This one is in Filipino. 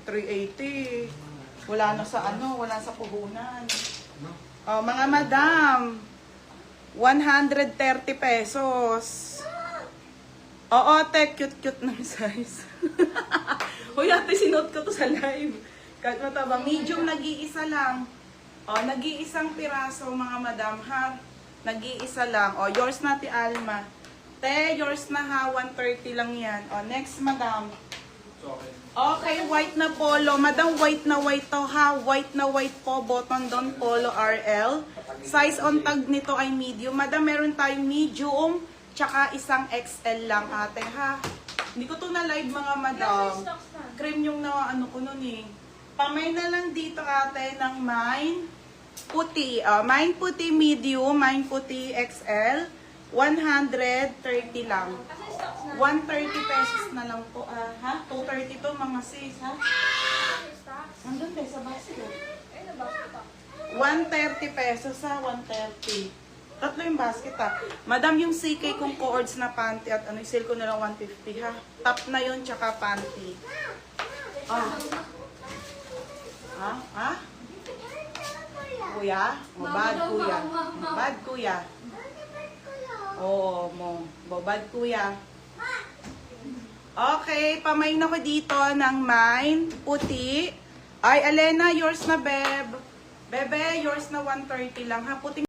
380. Wala na sa wala sa puhunan. Oh, mga madam, 130 pesos. Oo, te, cute-cute ng size. Hoy, ate, sinuot ko to sa live. Kahit matabang, medium, nag-iisa lang. O, nag-iisang piraso, mga madam, ha? Nag-iisa lang. O, yours na, ti Alma. Te, yours na, ha? 130 lang yan. O, next, madam. Okay, white na polo. Madam, white na white to, ha? White na white po, button down, polo RL. Size on tag nito ay medium. Madam, meron tayong medium, tsaka isang XL lang, ate, ha? Hindi ko to na live, mga madam. Cream yung ko nun, eh. Pamay na lang dito, ate, ng mine puti. Mine puti medium, mine puti XL. 130 lang. 130 pesos na lang po. Ha? 230 to, mga sis, ha? Nandun tayo sa basket. 130 pesos, ha? 130. Tatlo yung basket, ha? Madam, yung CK kong cords na panty at sale ko na lang 150, ha? Top na yun, tsaka panty. Ha? Kuya? Bad, kuya. Bad, kuya. Oo, bad, kuya. Okay, pamain ako dito ng mine, puti. Ay, Alena, yours na, Beb. Bebe, yours na 130 lang, ha? Puting